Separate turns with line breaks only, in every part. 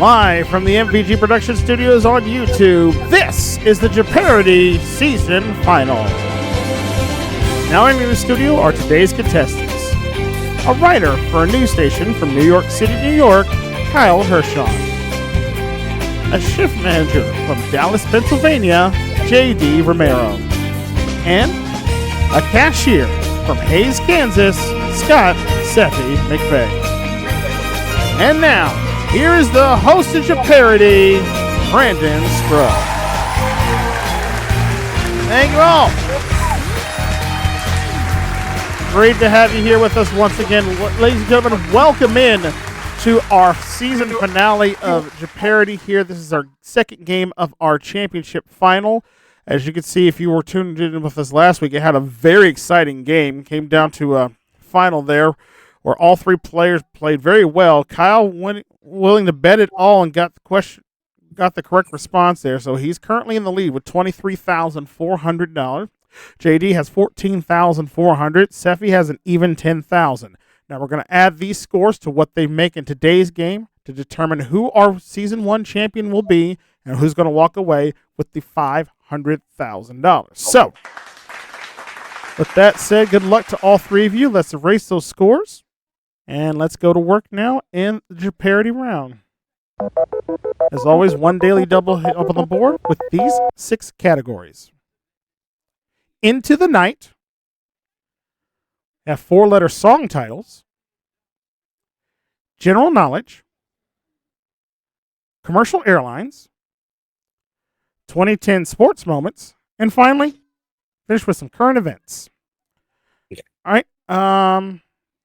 Live from the MVG Production Studios on YouTube, this is the Jeopardy Season Final. Now entering the studio are today's contestants. A writer for a news station from New York City, New York, Kyle Hershon. A shift manager from Dallas, Pennsylvania, J.D. Romero. And a cashier from Hayes, Kansas, Scott Seffi McVeigh. And now, here is the host of Jeopardy, Brandon Scruggs. Thank you all. Great to have you here with us once again. Ladies and gentlemen, welcome in to our season finale of Jeopardy here. This is our second game of our championship final. As you can see, if you were tuned in with us last week, it had a very exciting game. Came down to a final there where all three players played very well. Kyle willing to bet it all and got the correct response there. So he's currently in the lead with $23,400. JD has $14,400. Seffi has an even $10,000. Now we're going to add these scores to what they make in today's game to determine who our season one champion will be and who's going to walk away with the $500,000. So with that said, good luck to all three of you. Let's erase those scores. And let's go to work now in the Jeopardy round. As always, one daily double hit up on the board with these 6 categories. Into the Night. Have 4-letter song titles. General Knowledge. Commercial Airlines. 2010 Sports Moments. And finally, finish with some current events. All right.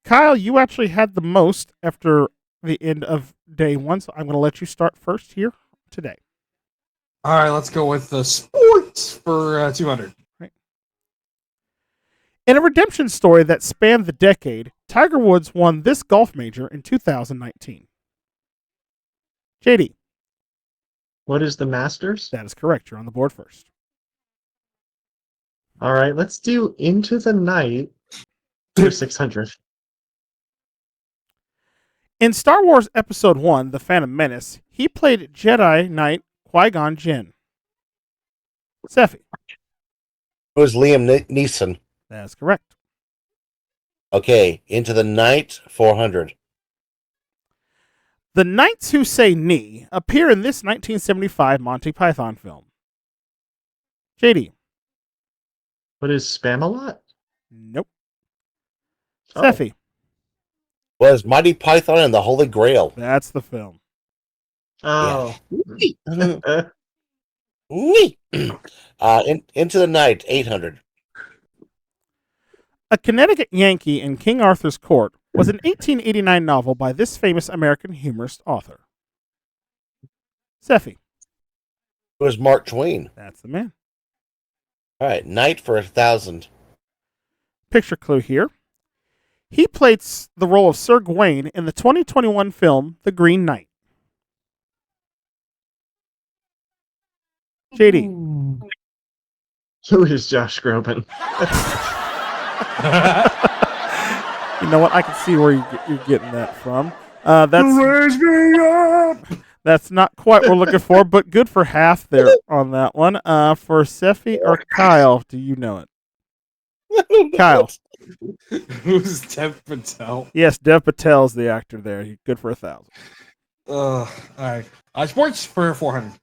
Kyle, you actually had the most after the end of day one, so I'm going to let you start first here today.
All right, let's go with the sports for 200.
Right. In a redemption story that spanned the decade, Tiger Woods won this golf major in 2019. JD.
What is the Masters?
That is correct. You're on the board first.
All right, let's do Into the Night for 600.
In Star Wars Episode 1, The Phantom Menace, he played Jedi Knight Qui-Gon Jinn. Seffi.
It was Liam Neeson.
That is correct.
Okay, Into the Night, 400.
The Knights Who Say Knee appear in this 1975 Monty Python film. JD.
What is Spam-A-Lot?
Nope.
Oh.
Seffi.
Was Mighty Python and the Holy Grail.
That's the film.
Oh.
Yeah. Into the Night, 800.
A Connecticut Yankee in King Arthur's Court was an 1889 novel by this famous American humorist author. Seffi.
It was Mark Twain.
That's the man.
All right, Night for 1,000.
Picture clue here. He played the role of Sir Gawain in the 2021 film The Green Knight. JD.
Who is Josh Groban?
You know what? I can see where you're getting that from. That's not quite what we're looking for, but good for half there on that one. For Seffi or Kyle, do you know it? Kyle.
Who's Dev Patel?
Yes, Dev Patel's the actor there. He's good for 1,000.
All right. Sports for 400.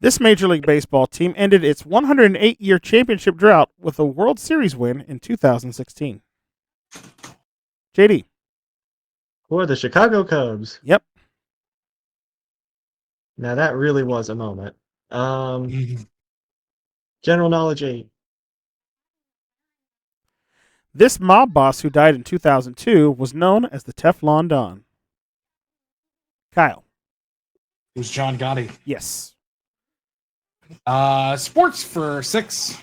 This Major League Baseball team ended its 108-year championship drought with a World Series win in 2016. JD.
Or the Chicago Cubs.
Yep.
Now that really was a moment. General Knowledge 8.
This mob boss who died in 2002 was known as the Teflon Don. Kyle.
It was John Gotti.
Yes.
Sports for 6.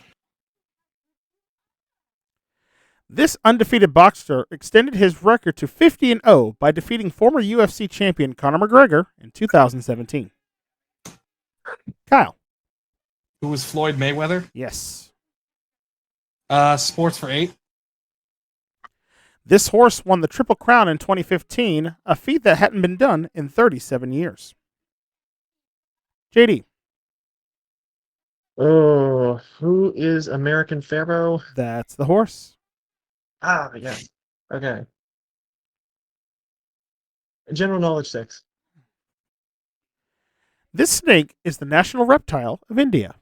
This undefeated boxer extended his record to 50-0 by defeating former UFC champion Conor McGregor in 2017. Kyle.
Who was Floyd Mayweather?
Yes.
Sports for 8.
This horse won the Triple Crown in 2015, a feat that hadn't been done in 37 years. JD.
Oh, who is American Pharaoh?
That's the horse.
Ah, yes. Okay. General knowledge 6.
This snake is the national reptile of India.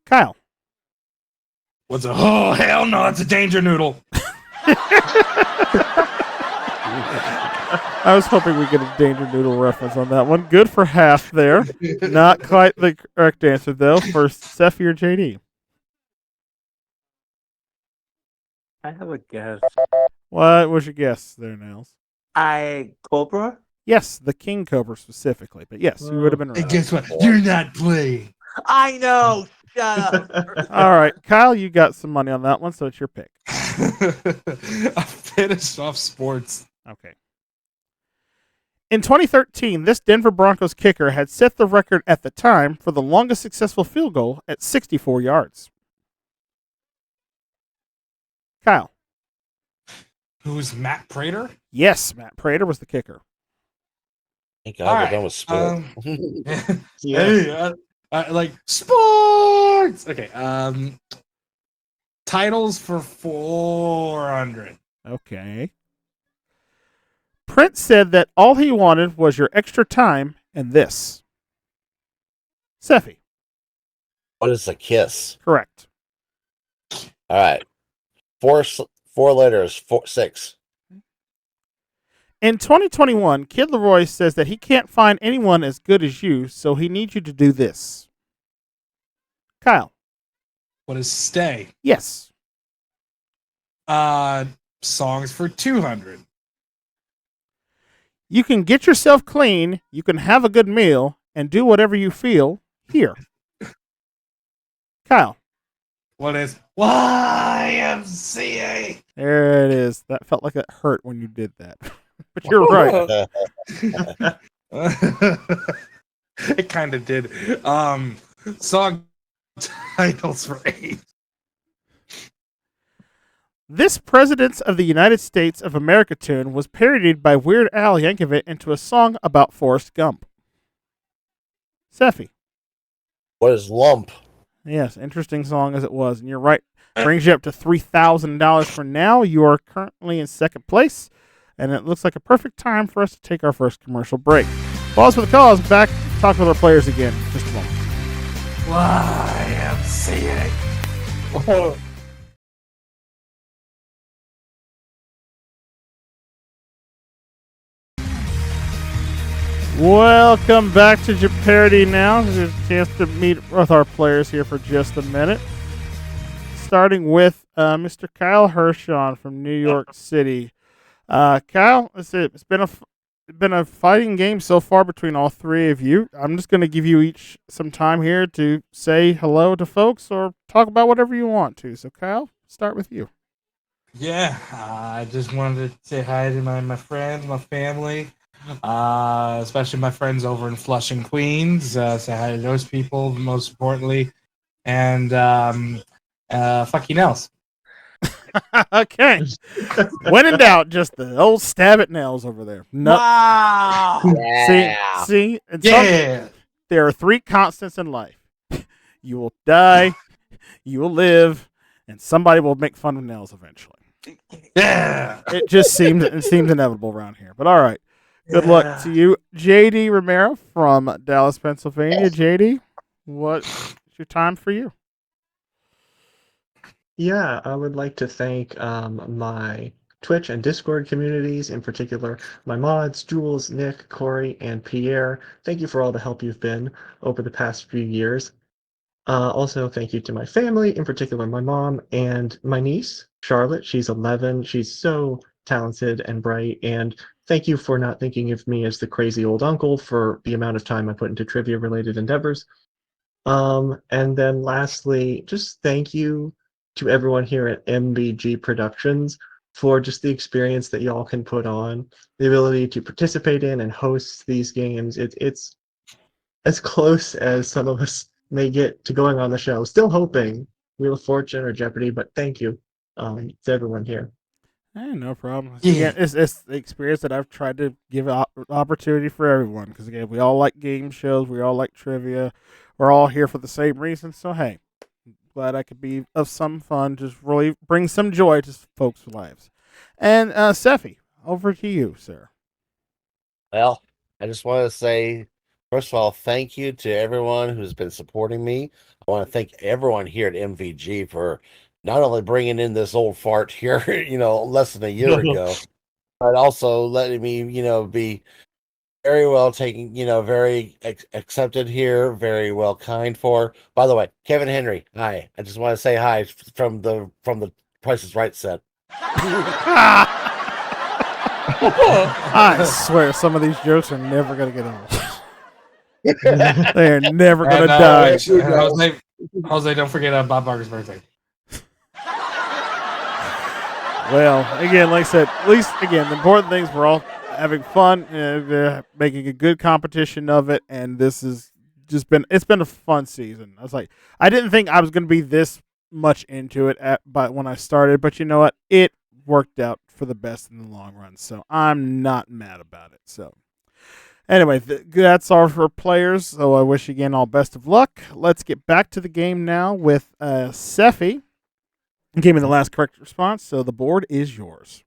Kyle.
What's a oh hell no? It's a danger noodle.
I was hoping we'd get a Danger Noodle reference on that one. Good for half there. Not quite the correct answer, though, for Sephi or JD.
I have a guess.
What was your guess there, Nels?
Cobra?
Yes, the king cobra specifically. But yes, you would have been
And
right.
guess what? You're not playing.
I know. Shut up.
All right, Kyle, you got some money on that one, so it's your pick.
I finished off sports.
Okay. In 2013, this Denver Broncos kicker had set the record at the time for the longest successful field goal at 64 yards. Kyle.
Who's Matt Prater?
Yes, Matt Prater was the kicker.
Thank God
All
we're
right,
done with sport.
Yes.
Hey, like sports. Okay. Titles for 400.
Okay. Prince said that all he wanted was your extra time and this. Sephi.
What is a kiss?
Correct.
All right. Four letters, 6.
In 2021, Kid Leroy says that he can't find anyone as good as you, so he needs you to do this. Kyle.
What is stay?
Yes.
Songs for 200.
You can get yourself clean, you can have a good meal, and do whatever you feel here. Kyle.
What is YMCA?
There it is. That felt like it hurt when you did that. But you're right.
It kind of did. Song titles for 8.
This Presidents of the United States of America tune was parodied by Weird Al Yankovic into a song about Forrest Gump. Sephi.
What is lump?
Yes, interesting song as it was. And you're right. Brings you up to $3,000 for now. You are currently in second place. And it looks like a perfect time for us to take our first commercial break. Pause for the cause. Back to talk with our players again in just a moment.
YMCA.
Welcome back to Jeopardy now. There's a chance to meet with our players here for just a minute. Starting with Mr. Kyle Hershon from New York City. Kyle, it's been a fighting game so far between all three of you. I'm just going to give you each some time here to say hello to folks or talk about whatever you want to. So, Kyle, start with you.
Yeah, I just wanted to say hi to my friends, my family, especially my friends over in Flushing, Queens. Say hi to those people, most importantly. And fuck you, Nels.
Okay. When in doubt, just the old stab at nails over there. No.
Wow.
Yeah.
See? And
Yeah.
there are three constants in life. You will die, you will live, and somebody will make fun of nails eventually.
Yeah.
It seems inevitable around here. But all right. Good luck to you. JD Romero from Dallas, Pennsylvania. JD, what's your time for you?
Yeah, I would like to thank my Twitch and Discord communities, in particular my mods, Jules, Nick, Corey, and Pierre. Thank you for all the help you've been over the past few years. Also, thank you to my family, in particular my mom and my niece, Charlotte. She's 11. She's so talented and bright. And thank you for not thinking of me as the crazy old uncle for the amount of time I put into trivia-related endeavors. And then lastly, just thank you to everyone here at MBG Productions for just the experience that y'all can put on, the ability to participate in and host these games. It's as close as some of us may get to going on the show. Still hoping Wheel of Fortune or Jeopardy, but thank you to everyone here.
No problem.
Yeah.
Again, it's the experience that I've tried to give opportunity for everyone. Because again, we all like game shows, we all like trivia, we're all here for the same reason. So hey, glad I could be of some fun, just really bring some joy to folks' lives. And Seffi, over to you, sir.
Well, I just want to say, first of all, thank you to everyone who's been supporting me. I want to thank everyone here at MVG for not only bringing in this old fart here, less than a year ago, but also letting me, be very well taken, very accepted here, very well kind for. By the way, Kevin Henry, hi. I just want to say hi from the Price is Right set.
I swear, some of these jokes are never gonna get old. They are never gonna die.
Jose, don't forget Bob Barker's birthday.
Well, again, like I said, at least again, the important things we're all having fun, making a good competition of it, and this is it's been a fun season. I didn't think I was going to be this much into it but when I started, but you know what, it worked out for the best in the long run, so I'm not mad about it. So anyway, that's all for players. So I wish you again all best of luck. Let's get back to the game now with Seffi. Gave me the last correct response, so the board is yours.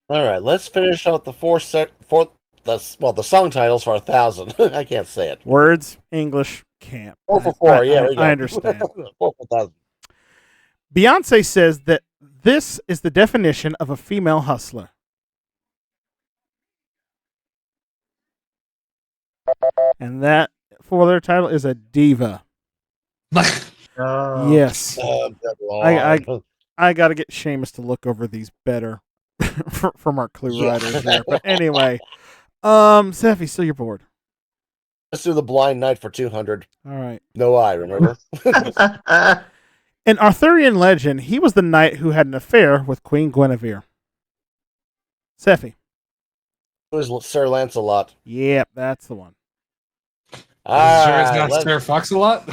All right, let's finish out the the song titles for 1,000. I can't say it.
Words, English, can't.
4 for 4. Yeah, there you go.
I understand.
4 for 1,000.
Beyonce says that this is the definition of a female hustler. And that for their title is a diva.
Oh.
Yes.
Oh, good Lord.
I got to get Seamus to look over these better from our clue writers there. But anyway, Seffi, still your board.
Let's do the Blind Knight for 200.
All right.
No eye, remember?
In Arthurian legend, he was the knight who had an affair with Queen Guinevere. Seffi.
It was Sir Lancelot.
Yep, that's the one.
Sure it's not Sir Fox-a-Lot?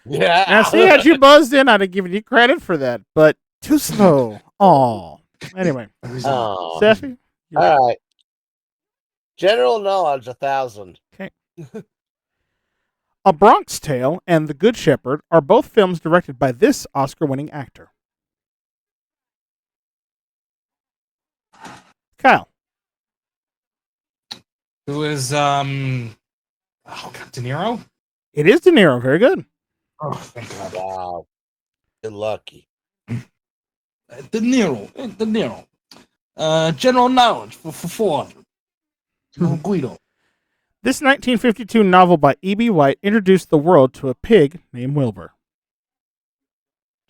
Yeah.
Now, see, had you buzzed in, I'd have given you credit for that, but too slow. Aw. Anyway,
Oh.
Seffi.
All right. General knowledge, 1,000.
Okay. A Bronx Tale and The Good Shepherd are both films directed by this Oscar-winning actor. Kyle.
Who is De Niro?
It is De Niro. Very good.
Oh, thank God.
Wow. You're lucky.
De Niro. General knowledge for 400. Guido.
This 1952 novel by E.B. White introduced the world to a pig named Wilbur.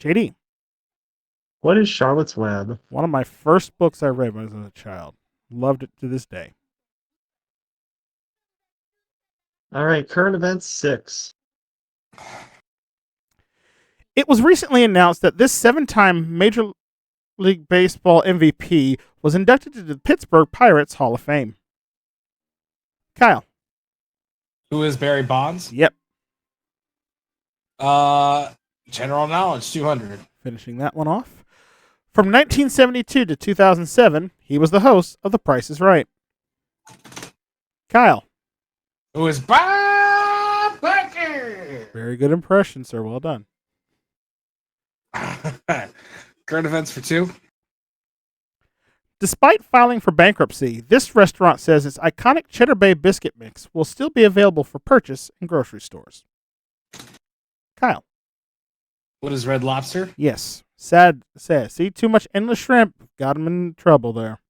JD.
What is Charlotte's Web?
One of my first books I read when I was a child. Loved it to this day.
All right, current events 6.
It was recently announced that this 7-time Major League Baseball MVP was inducted into the Pittsburgh Pirates Hall of Fame. Kyle.
Who is Barry Bonds?
Yep.
General knowledge, 200.
Finishing that one off. From 1972 to 2007, he was the host of The Price is Right. Kyle.
Who is Bob Barker?
Very good impression, sir. Well done.
Current events for 2.
Despite filing for bankruptcy, this restaurant says its iconic Cheddar Bay biscuit mix will still be available for purchase in grocery stores. Kyle.
What is Red Lobster?
Yes. Sad. See, too much endless shrimp. Got him in trouble there.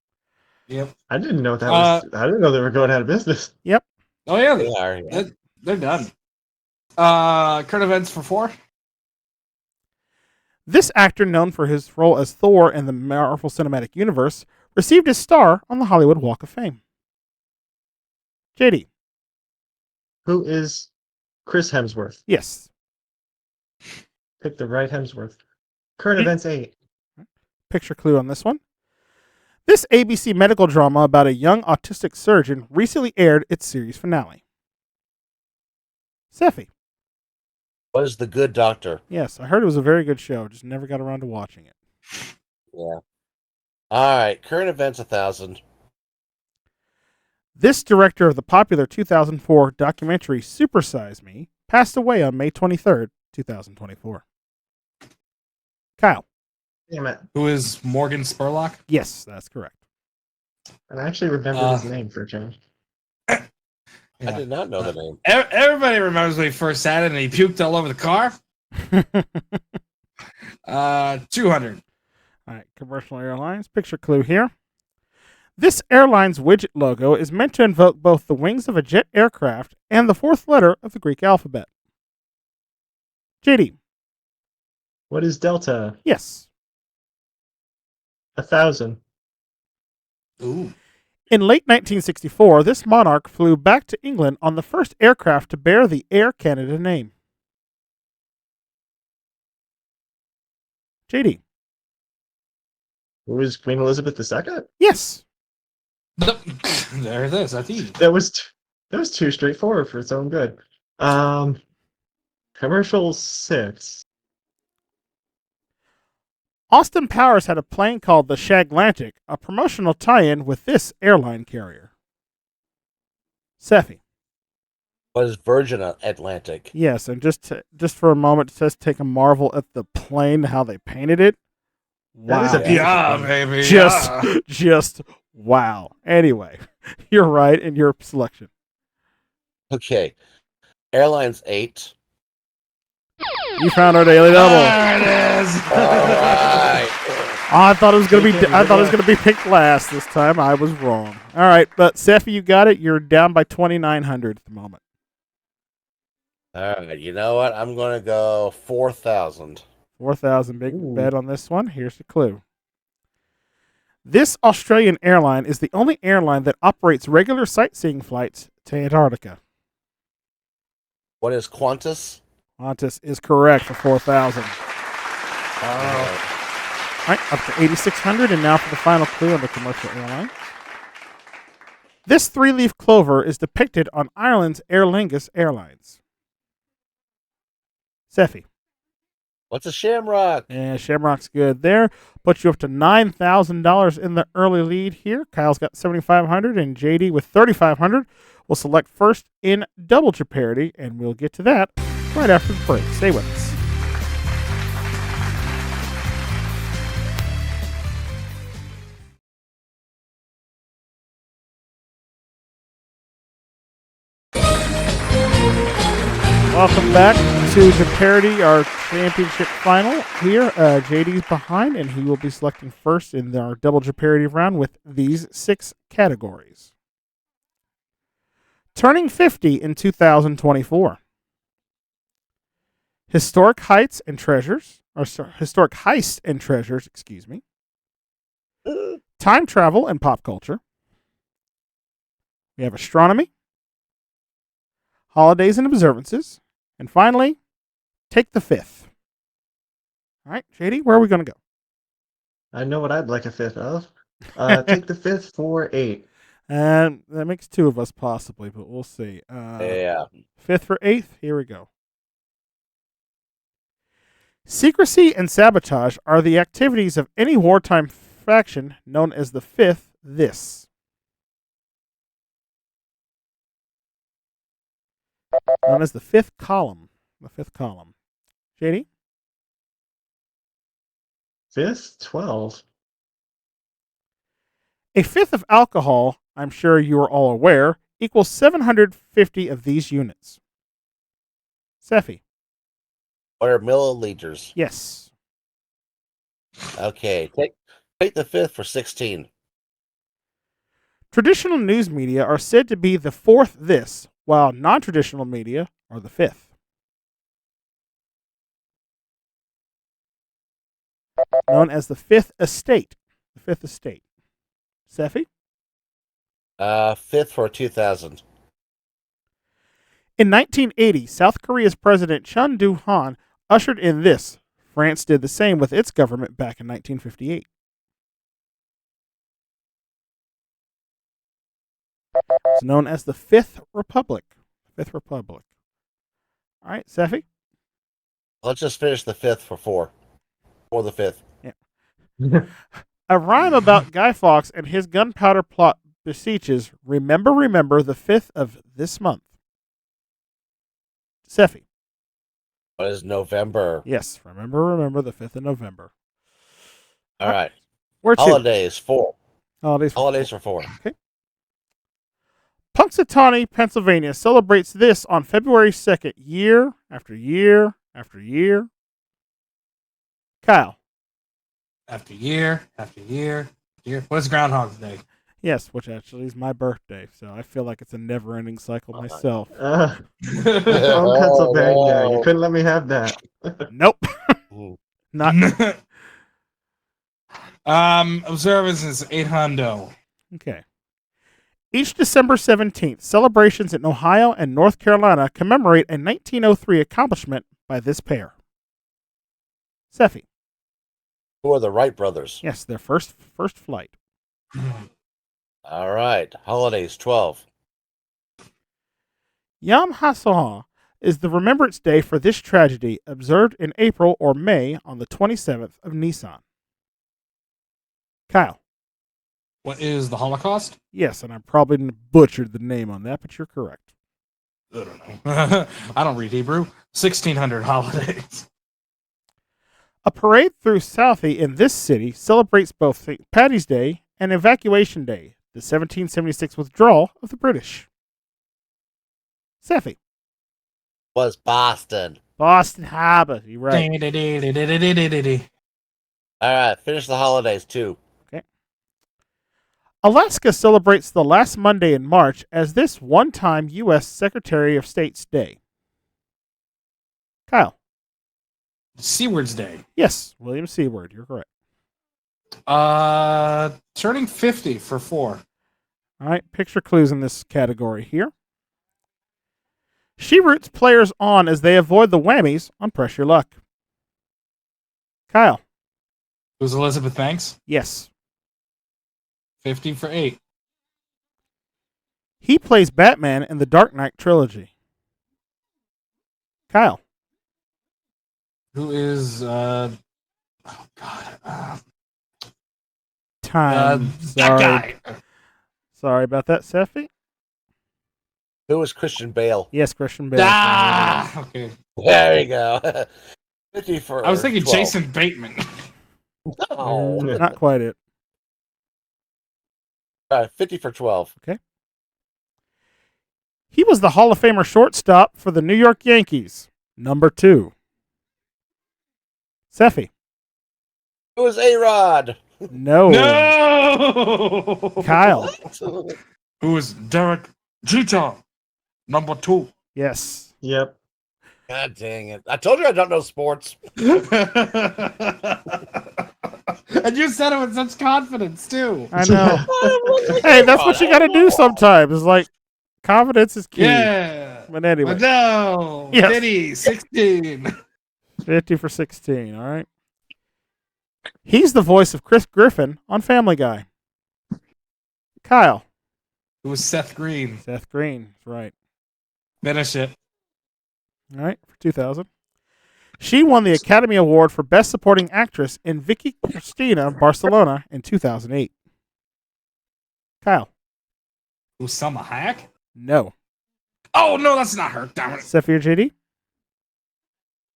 Yep.
I didn't know that was. I didn't know they were going out of business.
Yep.
Oh, yeah.
They are. Yeah.
They're done. Current events for 4.
This actor, known for his role as Thor in the Marvel Cinematic Universe, received his star on the Hollywood Walk of Fame. JD.
Who is Chris Hemsworth?
Yes.
Pick the right Hemsworth. Current events 8.
Picture clue on this one. This ABC medical drama about a young autistic surgeon recently aired its series finale. Seffi.
What is The Good Doctor?
Yes, I heard it was a very good show. Just never got around to watching it.
Yeah. All right. Current events 1,000.
This director of the popular 2004 documentary Super Size Me passed away on May 23rd, 2024. Kyle.
Damn it.
Who is Morgan Spurlock?
Yes, that's correct.
And I actually remembered his name for a change.
I
Yeah.
did not know the name.
Everybody remembers when he first sat in and he puked all over the car. 200.
All right, commercial airlines. Picture clue here. This airline's widget logo is meant to invoke both the wings of a jet aircraft and the fourth letter of the Greek alphabet. JD.
What is Delta?
Yes.
1,000.
Ooh.
In late 1964, this monarch flew back to England on the first aircraft to bear the Air Canada name. JD.
Who is Queen Elizabeth II?
Yes.
There it is. That's easy.
That was too straightforward for its own good. Commercial 6.
Austin Powers had a plane called the Shaglantic, a promotional tie-in with this airline carrier. Seffi.
What is Virgin Atlantic?
Yes, and just for a moment, just take a marvel at the plane, how they painted it. Wow.
That is a beautiful
Yeah,
plane.
baby.
Just wow. Anyway, you're right in your selection.
Okay. Airlines 8.
You found our daily double.
There it is.
All right.
I thought it was gonna be.
Okay,
I thought it was
good
gonna be picked last this time. I was wrong. All right, but Seffi, you got it. You're down by 2,900 at the moment.
All right. You know what? I'm going to go 4,000.
4,000. Big
Ooh.
bet on this one. Here's the clue. This Australian airline is the only airline that operates regular sightseeing flights to Antarctica.
What is Qantas?
Qantas is correct for 4,000.
Oh.
All right, up to 8,600, and now for the final clue on the commercial airline. This three-leaf clover is depicted on Ireland's Aer Lingus Airlines. Seffi.
What's a shamrock?
Yeah, Shamrock's good there. Puts you up to $9,000 in the early lead here. Kyle's got 7,500, and JD with 3,500 will select first in double Jeopardy, and we'll get to that right after the break. Stay with us. Welcome back to Jeopardy, our championship final. Here, JD's behind, and he will be selecting first in our double Jeopardy round with these 6 categories. Turning 50 in 2024. Historic heights and treasures, or historic heists and treasures, excuse me. Time travel and pop culture. We have astronomy, holidays and observances, and finally, take the 5th. All right, JD, where are we going to go?
I know what I'd like a 5th of. Take the 5th for 8.
And that makes 2 of us possibly, but we'll see.
Yeah.
5th for 8th, here we go. Secrecy and sabotage are the activities of any wartime faction known as the 5th this. Known as the 5th column. The 5th column. JD?
5th? 12.
A fifth of alcohol, I'm sure you are all aware, equals 750 of these units. Seffi?
What are milliliters?
Yes.
Okay. Take the 5th for 16.
Traditional news media are said to be the 4th this, while non-traditional media are the 5th. Known as the 5th estate. The 5th estate. Seffi?
5th for 2,000.
In 1980, South Korea's President Chun Doo-han ushered in this. France did the same with its government back in 1958. It's known as the Fifth Republic. Fifth Republic. All right, Seffi?
Let's just finish the 5th for 4. Or the 5th.
A rhyme about Guy Fawkes and his gunpowder plot beseeches, remember, remember the 5th of this month. Seffi.
What is November?
Yes, remember the 5th of November.
All right.
Where to?
Holidays 4.
Holidays.
Holidays for 4.
Punxsutawney, Pennsylvania celebrates this on February 2nd, year after year after year. Kyle.
After year, after year, year. What's Groundhog's Day?
Yes, which actually is my birthday, so I feel like it's a never-ending cycle myself.
From Pennsylvania. You couldn't let me have that.
Nope. Not.
Observance is 800.
Okay. Each December 17th, celebrations in Ohio and North Carolina commemorate a 1903 accomplishment by this pair. Seffi.
Who are the Wright brothers?
Yes, their first flight.
All right. Holidays 12.
Yom HaShoah is the remembrance day for this tragedy, observed in April or May on the 27th of Nisan. Kyle.
What is the Holocaust?
Yes, and I probably butchered the name on that, but you're correct.
I don't know. I don't read Hebrew. 1600 holidays.
A parade through Southie in this city celebrates both St. Paddy's Day and Evacuation Day, the 1776 withdrawal of the British. Seffi.
Was Boston.
Boston Harbor. You're right.
All right. Finish the holidays too.
Alaska celebrates the last Monday in March as this one-time U.S. Secretary of State's Day. Kyle.
Seaward's Day.
Yes, William Seward. You're correct.
Turning 50 for 4.
All right, picture clues in this category here. She roots players on as they avoid the whammies on Press Your Luck. Kyle.
Who's Elizabeth Banks?
Yes.
50 for 8.
He plays Batman in the Dark Knight trilogy. Kyle.
Who is
Time.
that
Sorry.
guy?
Sorry about that, Seffi.
Who was Christian Bale?
Yes, Christian Bale.
Okay.
There you go. 50 for
I was thinking
12.
Jason Bateman.
Oh.
Not quite it.
All right. 50 for 12.
He was the Hall of Famer shortstop for the New York Yankees, number 2. Seffi.
Who was A-Rod?
No.
No.
Kyle.
Who is Derek Jeter? Number 2.
Yes.
Yep.
God dang it. I told you I don't know sports.
And you said it with such confidence too.
I know. Hey, that's what you got to do sometimes. It's like confidence is key.
Yeah.
But anyway,
But no.
Yes.
Diddy, 16.
50 for 16. All right. He's the voice of Chris Griffin on Family Guy. Kyle.
It was Seth Green.
Seth Green. That's right.
Finish it.
All right. For 2000. She won the Academy Award for Best Supporting Actress in Vicky Cristina Barcelona in 2008. Kyle.
It was Selma Hayek?
No.
Oh, no, that's not her. Damn it.
Seffi or JD?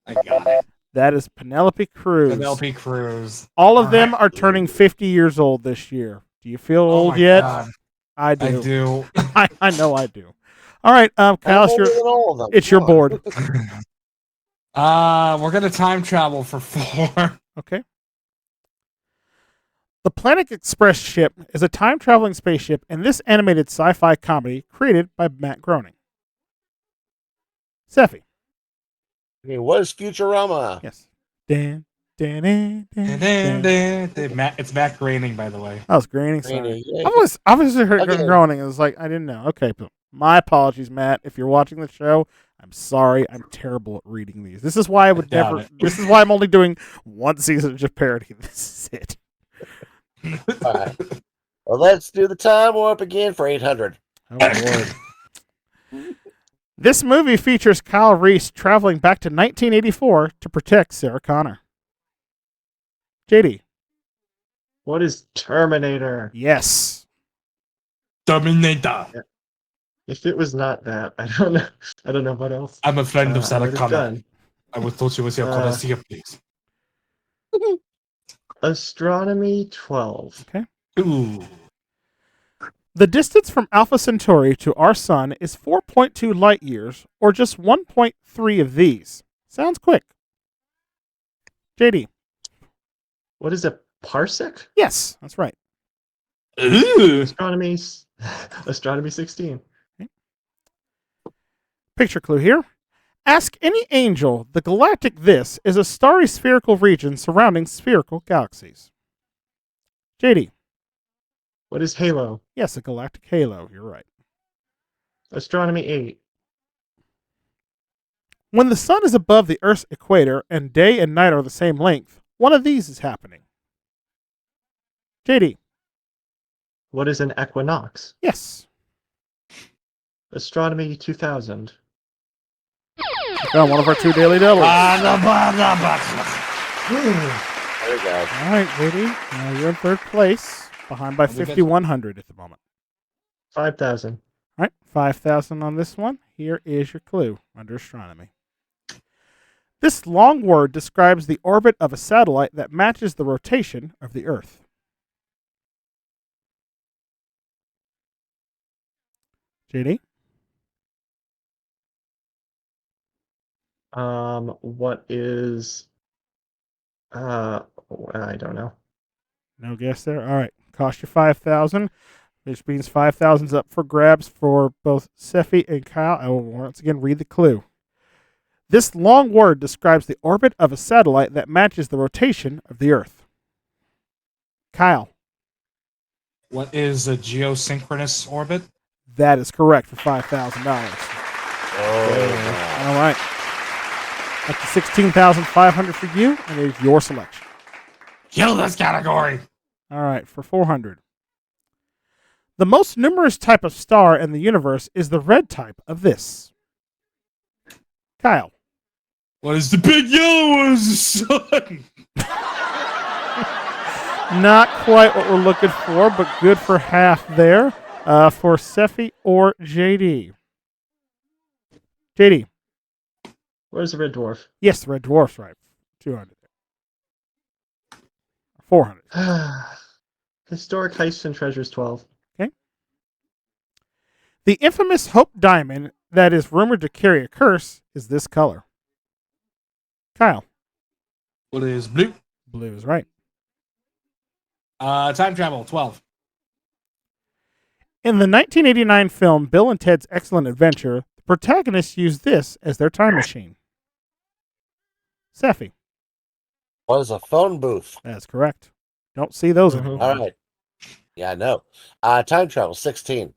I got it.
That is Penelope Cruz.
Penelope Cruz.
All of them are turning 50 years old this year. Do you feel old yet?
God.
I do.
I do.
I know I do. All right, Kyle,
I'm older than all of them.
it's your
Come on.
board.
We're gonna time travel for 4.
Okay. The Planet Express ship is a time-traveling spaceship in this animated sci-fi comedy created by Matt Groening. Seffi.
Okay, what is Futurama?
Yes. Dan, dan, dan, dan, dan.
It's Matt Groening, by the way.
That was Groening. Sorry.
Groening, yeah.
I was obviously heard
Okay.
Groening. It was like I didn't know. Okay, but my apologies, Matt. If you're watching the show, I'm sorry. I'm terrible at reading these. This is why I would
doubt
never.
it.
This is why I'm only doing one season of Jeopardy. This is it.
All right. Well, let's do the time warp again for 800.
Oh Lord. This movie features Kyle Reese traveling back to 1984 to protect Sarah Connor. JD.
What is Terminator?
Yes.
Terminator.
If it was not that, I don't know. I don't know what else.
I'm a friend of
I
Sarah
would have
Connor.
done.
I would thought you was your Colosseum, please.
Astronomy 12.
Ooh.
The distance from Alpha Centauri to our sun is 4.2 light years, or just 1.3 of these. Sounds quick. JD.
What is a parsec?
Yes, that's right.
Ooh.
Astronomy 16.
Picture clue here. Ask any angel. The galactic this is a starry spherical region surrounding spherical galaxies. JD.
What is halo?
Yes, a galactic halo. You're right.
Astronomy 8.
When the sun is above the Earth's equator and day and night are the same length, one of these is happening. JD.
What is an equinox?
Yes.
Astronomy 2000.
Found one of our 2 daily doubles.
There you go.
All right, JD. Now you're in third place, behind by 5,100 at the moment.
5,000.
All right, 5,000 on this one. Here is your clue under astronomy. This long word describes the orbit of a satellite that matches the rotation of the Earth. JD?
What is I don't know.
No guess there. All right, cost you 5,000, which means 5,000's up for grabs for both Sephi and Kyle. I will once again read the clue. This long word describes the orbit of a satellite that matches the rotation of the Earth. Kyle.
What is a geosynchronous orbit?
That is correct for $5,000.
Oh,
All right. Up to 16,500 for you, and it is your selection.
Kill this category.
All right, for 400. The most numerous type of star in the universe is the red type of this. Kyle.
What is the big yellow one? Is the sun?
Not quite what we're looking for, but good for half there for Sephi or JD. JD.
Where's the red dwarf?
Yes, the red dwarf's right. 200. 400.
Historic heists and treasures 12.
Okay. The infamous Hope Diamond that is rumored to carry a curse is this color. Kyle.
What is blue?
Blue is right.
Time travel 12.
In the 1989 film Bill and Ted's Excellent Adventure, the protagonists used this as their time machine. Sephi.
what is a phone booth?
That's correct. Don't see those
Mhm.
anymore.
All right. Yeah, I know. Time travel 16.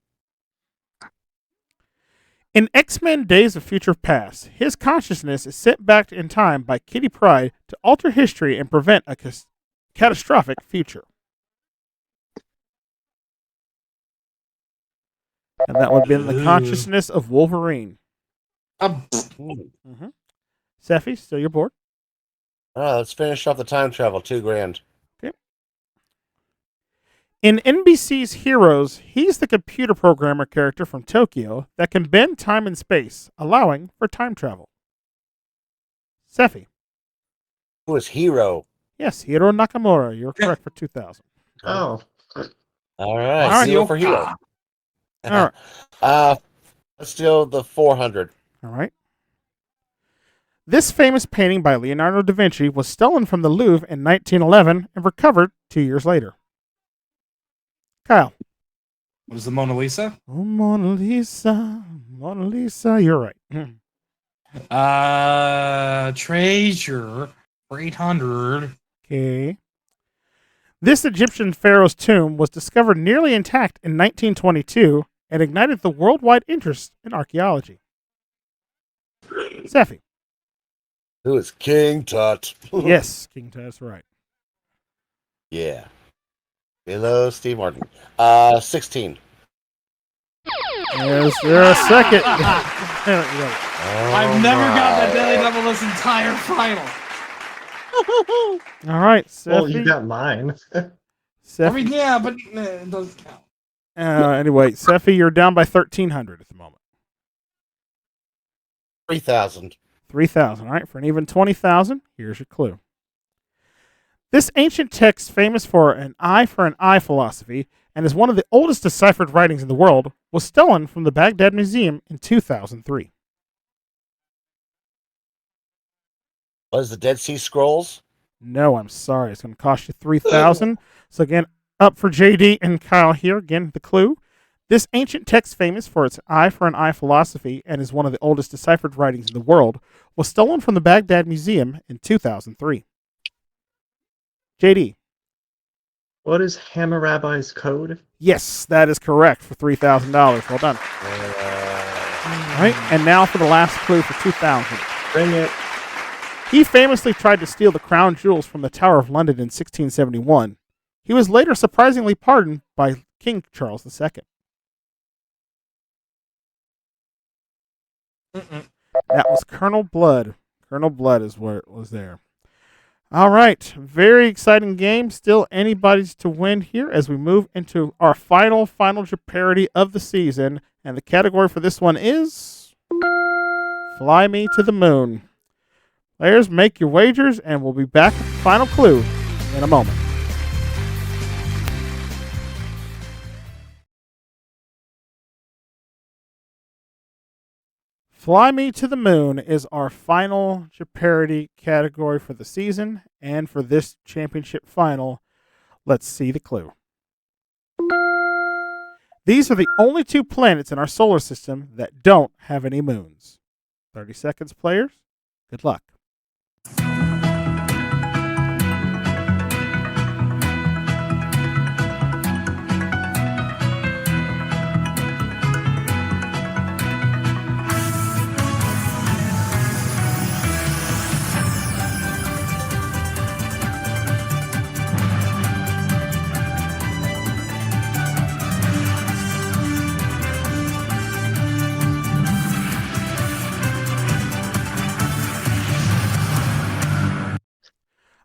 In X-Men Days of Future Past, his consciousness is sent back in time by Kitty Pryde to alter history and prevent a catastrophic future. And that would have been the consciousness of Wolverine. Mm-hmm. Sephi, still your board.
All right, let's finish off the time travel. $2,000.
In NBC's Heroes, he's the computer programmer character from Tokyo that can bend time and space, allowing for time travel. Sephi.
Who is Hero?
Yes, Hiro Nakamura. You're correct for 2,000.
Oh.
All right.
All right.
Zero for Hero.
All right.
Let's do the 400.
All right. This famous painting by Leonardo da Vinci was stolen from the Louvre in 1911 and recovered 2 years later. Kyle.
What is the Mona Lisa?
Oh, Mona Lisa. Mona Lisa. You're right.
Treasure for 800.
Okay. This Egyptian pharaoh's tomb was discovered nearly intact in 1922 and ignited the worldwide interest in archaeology. Sephi.
Who is King Tut?
Yes, King Tut's right.
Yeah. Hello, Steve Martin. 16.
Is there a second?
I've never got that daily double this entire final.
All right,
Well, you
Seffi.
got mine.
I mean, yeah, but it doesn't count.
Anyway, Seffi, you're down by 1,300 at the moment.
3,000.
3,000. All right, for an even 20,000, here's your clue. This ancient text, famous for an eye philosophy and is one of the oldest deciphered writings in the world, was stolen from the Baghdad Museum in 2003.
What is the Dead Sea Scrolls?
No, I'm sorry. It's going to cost you 3,000. So again, up for JD and Kyle here. Again, the clue. This ancient text, famous for its eye for an eye philosophy and is one of the oldest deciphered writings in the world, was stolen from the Baghdad Museum in 2003. JD.
What is Hammurabi's code?
Yes, that is correct for $3,000. Well done. All right, and now for the last clue for 2,000.
Bring it.
He famously tried to steal the crown jewels from the Tower of London in 1671. He was later surprisingly pardoned by King Charles II. That was Colonel Blood. Colonel Blood is where it was there. All right, very exciting game. Still anybody's to win here as we move into our final Jeopardy of the season. And the category for this one is Fly Me to the Moon. Players, make your wagers, and we'll be back with the final clue in a moment. Fly Me to the Moon is our final Jeopardy category for the season and for this championship final. Let's see the clue. These are the only two planets in our solar system that don't have any moons. 30 seconds, players. Good luck.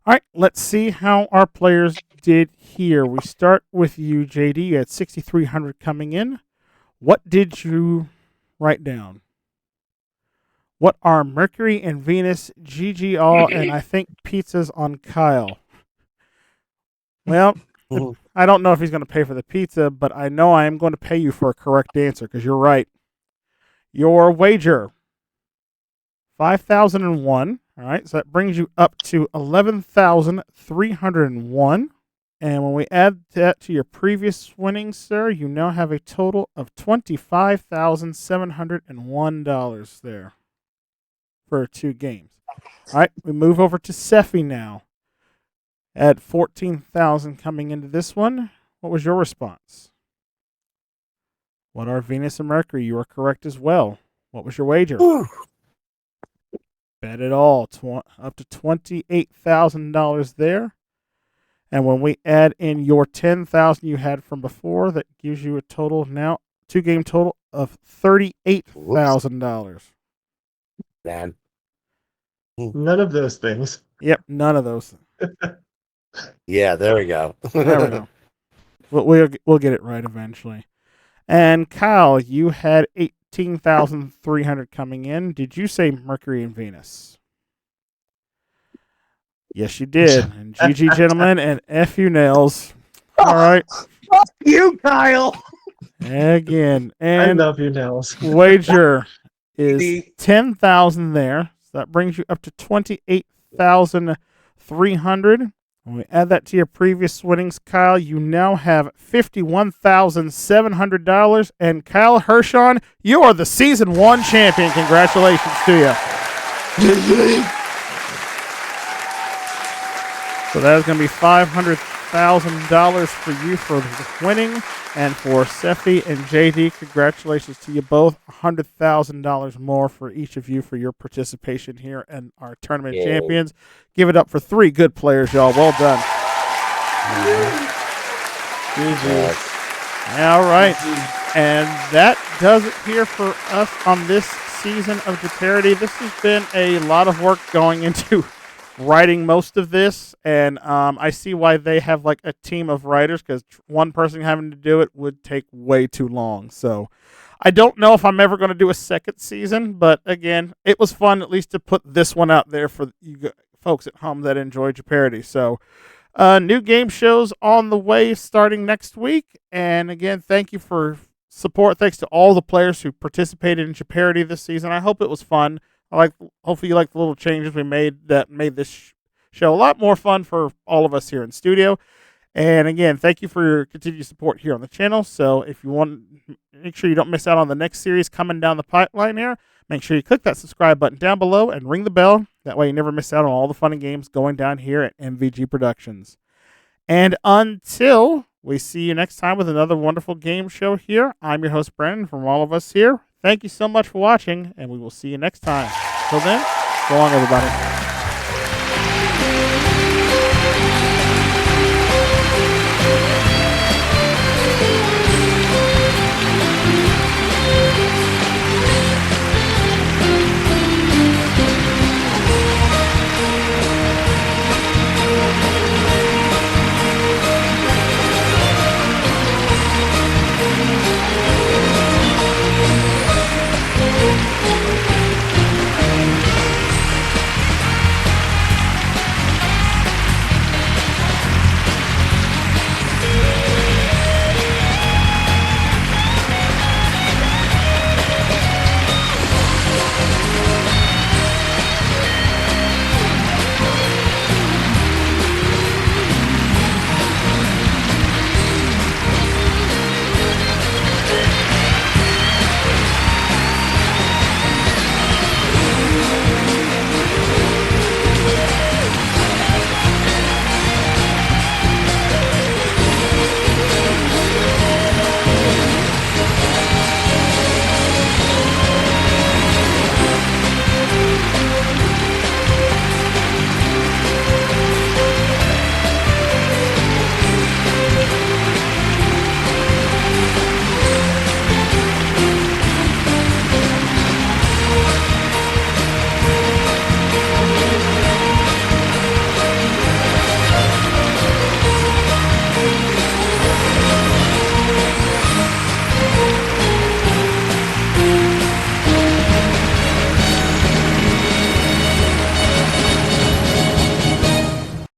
All right, let's see how our players did here. We start with you, JD. You had 6,300 coming in. What did you write down? What are Mercury and Venus, GG all, and I think pizzas on Kyle? Well, I don't know if he's going to pay for the pizza, but I know I am going to pay you for a correct answer because you're right. Your wager, 5,001. All right, so that brings you up to 11,301. And when we add that to your previous winnings, sir, you now have a total of $25,701 there for 2 games. All right, we move over to Seffi now. At 14,000 coming into this one. What was your response? What are Venus and Mercury? You are correct as well. What was your wager? Bet it all. Up to $28,000 there. And when we add in your 10,000 you had from before, that gives you a total now, 2-game total of $38,000.
Man.
None of those things.
Yep, none of those.
Yeah, there we go.
There we go. We'll get it right eventually. And Kyle, you had 18,300 coming in. Did you say Mercury and Venus? Yes, you did. And GG, gentlemen, and F you nails. All right.
Fuck you, Kyle.
Again.
I
And
love you, Nels.
wager is 10,000 there. So that brings you up to 28,300. When we add that to your previous winnings, Kyle, you now have $51,700. And Kyle Hershon, you are the Season 1 champion. Congratulations to you. So that is going to be $500,000 for you for winning. And for Seffi and JD, congratulations to you both. $100,000 more for each of you for your participation here in our tournament champions. Give it up for 3 good players, y'all. Well done.
GG.
All right. And that does it here for us on this season of Jeopardy. This has been a lot of work going into writing most of this, and I see why they have like a team of writers, because one person having to do it would take way too long. So I don't know if I'm ever going to do a second season, but again, it was fun at least to put this one out there for you folks at home that enjoy Jeopardy. So new game shows on the way starting next week. And again, thank you for support. Thanks to all the players who participated in Jeopardy this season. I hope it was fun. Hopefully you like the little changes we made that made this show a lot more fun for all of us here in studio. And again, thank you for your continued support here on the channel. So if you want, make sure you don't miss out on the next series coming down the pipeline here. Make sure you click that subscribe button down below and ring the bell. That way you never miss out on all the fun and games going down here at MVG Productions. And until we see you next time with another wonderful game show here, I'm your host, Brandon, from all of us here. Thank you so much for watching, and we will see you next time. Till then, so long, everybody.